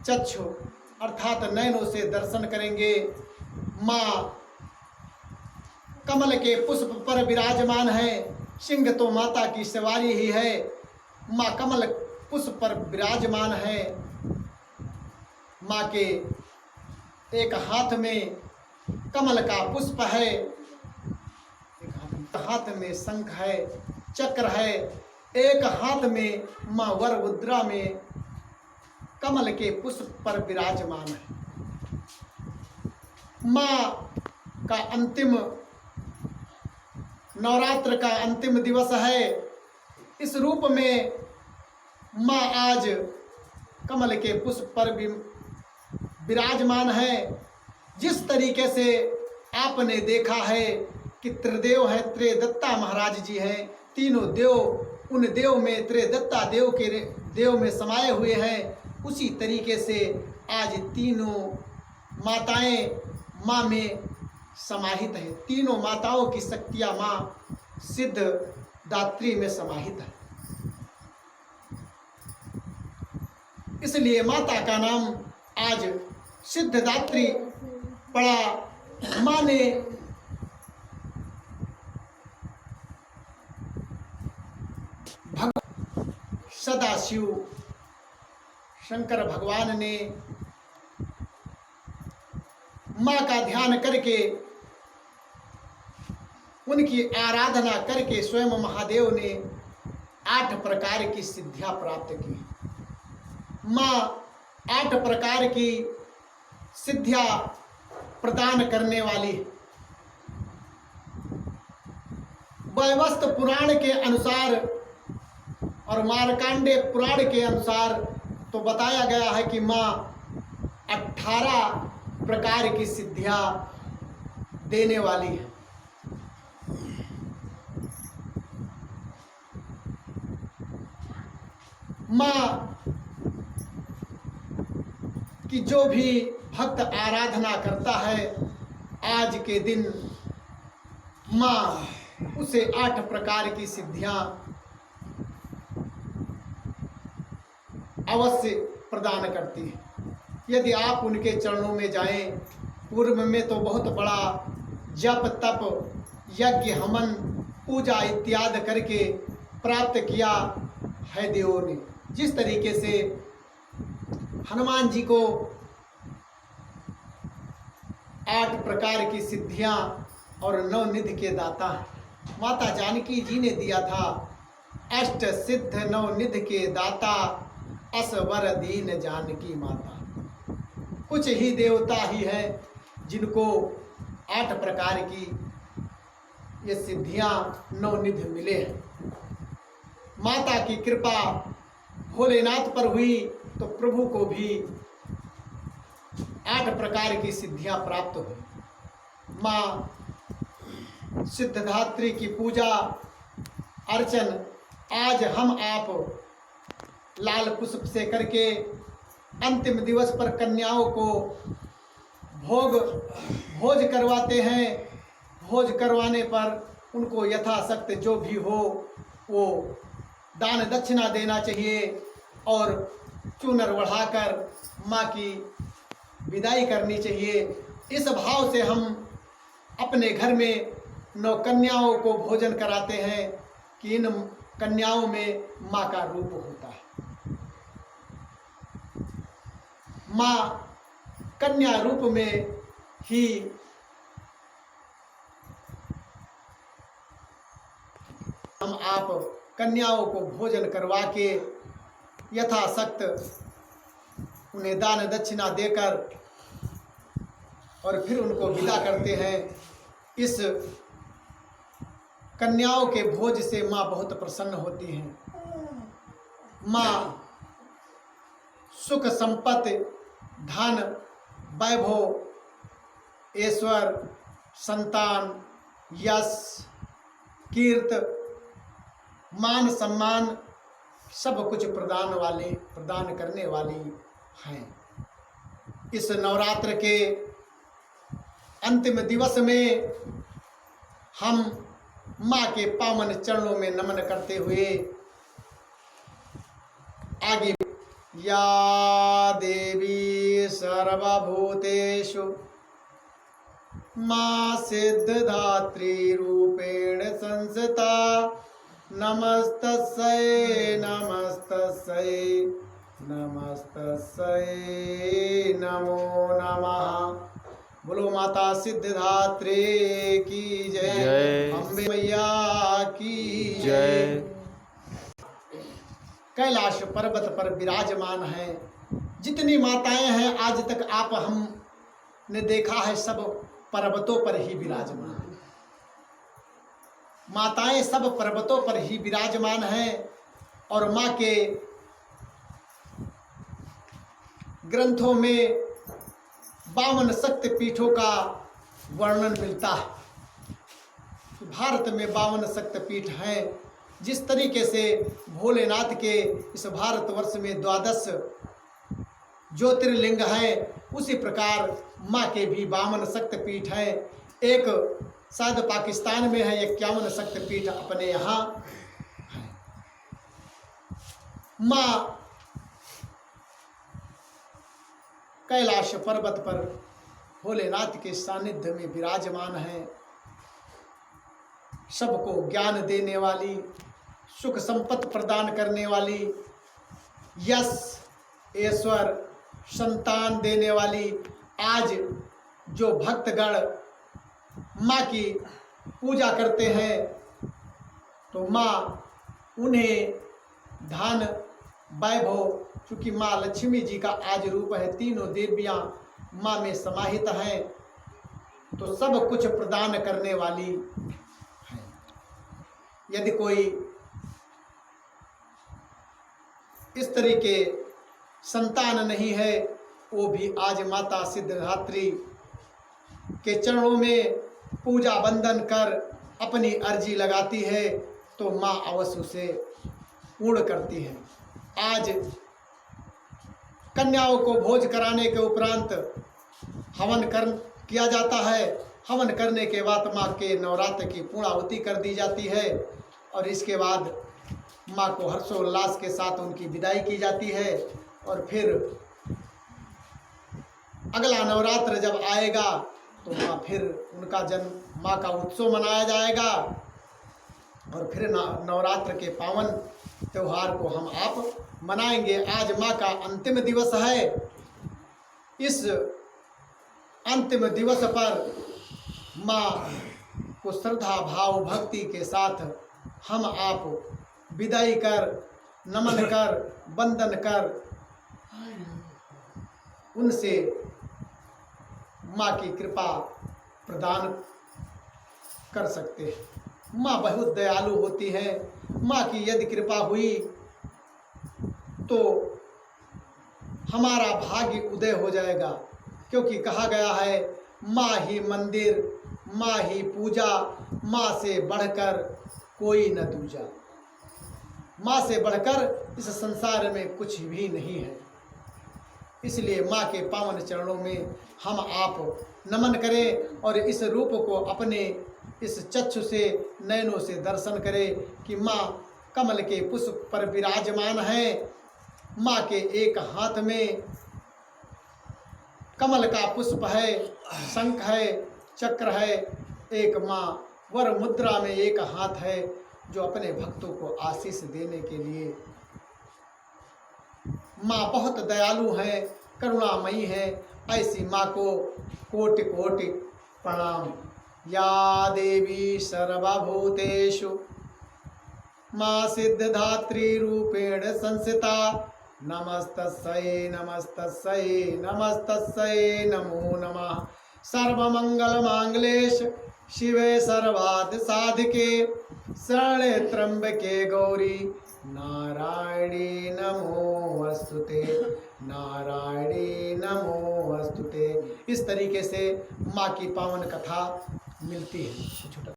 चक्षु अर्थात नयनों से दर्शन करेंगे। माँ कमल के पुष्प पर विराजमान है। सिंह तो माता की सवारी ही है। माँ कमल पुष्प पर विराजमान है। माँ के एक हाथ में कमल का पुष्प है, एक हाथ में शंख है, चक्र है, एक हाथ में माँ वर मुद्रा में कमल के पुष्प पर विराजमान है। माँ का अंतिम नवरात्र का अंतिम दिवस है। इस रूप में माँ आज कमल के पुष्प पर भी विराजमान है। जिस तरीके से आपने देखा है कि त्रिदेव है, त्रिदत्ता महाराज जी हैं, तीनों देव, उन देव में त्रिदत्ता देव के देव में समाये हुए हैं, उसी तरीके से आज तीनों माताएं माँ में समाहित है। तीनों माताओं की शक्तियाँ माँ सिद्ध दात्री में समाहित है। इसलिए माता का नाम आज सिद्धदात्री पड़ा। माँ ने सदाशिव शंकर भगवान ने माँ का ध्यान करके, उनकी आराधना करके स्वयं महादेव ने 8 प्रकार की सिद्धियां प्राप्त की। माँ 8 प्रकार की सिद्धियां प्रदान करने वाली। वैवस्त पुराण के अनुसार और मार्कंडेय पुराण के अनुसार तो बताया गया है कि माँ 18 प्रकार की सिद्धियां देने वाली है। माँ की जो भी भक्त आराधना करता है, आज के दिन माँ उसे 8 प्रकार की सिद्धियां अवश्य प्रदान करती है। यदि आप उनके चरणों में जाएं, पूर्व में तो बहुत बड़ा जप तप यज्ञ हवन पूजा इत्यादि करके प्राप्त किया है देवों ने। जिस तरीके से हनुमान जी को 8 प्रकार की सिद्धियां और 9 निधि के दाता माता जानकी जी ने दिया था। अष्ट सिद्ध 9 निधि के दाता, असवर दीन जानकी माता। कुछ ही देवता ही हैं जिनको 8 प्रकार की ये सिद्धियां 9 निधि मिले हैं। माता की कृपा भोलेनाथ पर हुई तो प्रभु को भी 8 प्रकार की सिद्धियां प्राप्त हुई। माँ सिद्धदात्री की पूजा अर्चन आज हम आप लाल पुष्प से करके अंतिम दिवस पर कन्याओं को भोज करवाते हैं। भोज करवाने पर उनको यथाशक्त जो भी हो वो दान दक्षिणा देना चाहिए और चूनर बढ़ाकर माँ की विदाई करनी चाहिए। इस भाव से हम अपने घर में 9 कन्याओं को भोजन कराते हैं कि इन कन्याओं में माँ का रूप होता है। माँ कन्या रूप में ही हम आप कन्याओं को भोजन करवा के यथाशक्त उन्हें दान दक्षिणा देकर और फिर उनको विदा करते हैं। इस कन्याओं के भोज से माँ बहुत प्रसन्न होती हैं। माँ सुख संपत्ति धन वैभव ऐश्वर संतान यश कीर्त मान सम्मान सब कुछ प्रदान करने वाली हैं। इस नवरात्र के अंतिम दिवस में हम माँ के पावन चरणों में नमन करते हुए आगे या देवी सर्वभूतेषु मां सिद्धधात्री रूपेण संस्थिता नमस्तस्यै नमस्तस्यै नमस्तस्यै नमो नमः। बोलो माता सिद्धधात्री की जय, अम्बे मैया की जय। कैलाश पर्वत पर विराजमान है। जितनी माताएं हैं आज तक आप हमने देखा है सब पर्वतों पर ही विराजमान है। माताएं सब पर्वतों पर ही विराजमान हैं और माँ के ग्रंथों में 52 शक्तिपीठों का वर्णन मिलता है। भारत में 52 शक्तिपीठ हैं। जिस तरीके से भोलेनाथ के इस भारतवर्ष में 12 ज्योतिर्लिंग हैं, उसी प्रकार माँ के भी 52 शक्तिपीठ हैं। एक शायद पाकिस्तान में है, 51 शक्तिपीठ अपने यहाँ है। माँ कैलाश पर्वत पर भोलेनाथ के सानिध्य में विराजमान है। सबको ज्ञान देने वाली, सुख संपत्ति प्रदान करने वाली, यश ऐश्वर संतान देने वाली। आज जो भक्तगण माँ की पूजा करते हैं तो माँ उन्हें धन वैभव, चूँकि माँ लक्ष्मी जी का आज रूप है, तीनों देवियाँ माँ में समाहित हैं, तो सब कुछ प्रदान करने वाली है। यदि कोई इस तरीके संतान नहीं है, वो भी आज माता सिद्धधात्री के चरणों में पूजा वंदन कर अपनी अर्जी लगाती है तो माँ अवश्य उसे पूर्ण करती है। आज कन्याओं को भोज कराने के उपरांत हवन किया जाता है। हवन करने के बाद माँ के नवरात्र की पूर्णाहुति कर दी जाती है और इसके बाद माँ को हर्षोल्लास के साथ उनकी विदाई की जाती है। और फिर अगला नवरात्र जब आएगा तो माँ फिर उनका जन्म, माँ का उत्सव मनाया जाएगा और फिर नवरात्र के पावन त्यौहार को हम आप मनाएंगे। आज माँ का अंतिम दिवस है। इस अंतिम दिवस पर माँ को श्रद्धा भाव भक्ति के साथ हम आप विदाई कर, नमन कर, वंदन कर उनसे माँ की कृपा प्रदान कर सकते हैं। माँ बहुत दयालु होती है। माँ की यदि कृपा हुई तो हमारा भाग्य उदय हो जाएगा, क्योंकि कहा गया है माँ ही मंदिर, माँ ही पूजा, माँ से बढ़कर कोई न दूजा। माँ से बढ़कर इस संसार में कुछ भी नहीं है। इसलिए माँ के पावन चरणों में हम आप नमन करें और इस रूप को अपने इस चक्षु से, नयनों से दर्शन करें कि माँ कमल के पुष्प पर विराजमान है। माँ के एक हाथ में कमल का पुष्प है, शंख है, चक्र है। एक माँ वर मुद्रा में एक हाथ है जो अपने भक्तों को आशीष देने के लिए। माँ बहुत दयालु है, करुणामयी है। ऐसी माँ को कोटि कोटि प्रणाम। या देवी सर्वभूतेषु माँ सिद्धधात्री रूपेण संस्थिता नमस्तस्यै नमस्तस्यै नमस्तस्यै नमो नमः। सर्वमंगल मांगलेश शिवे सर्वार्थ साधिके शरणे त्र्यंबके गौरी नारायणी नमोस्तुते, नारायणी नमोस्तुते। इस तरीके से माँ की पावन कथा मिलती है।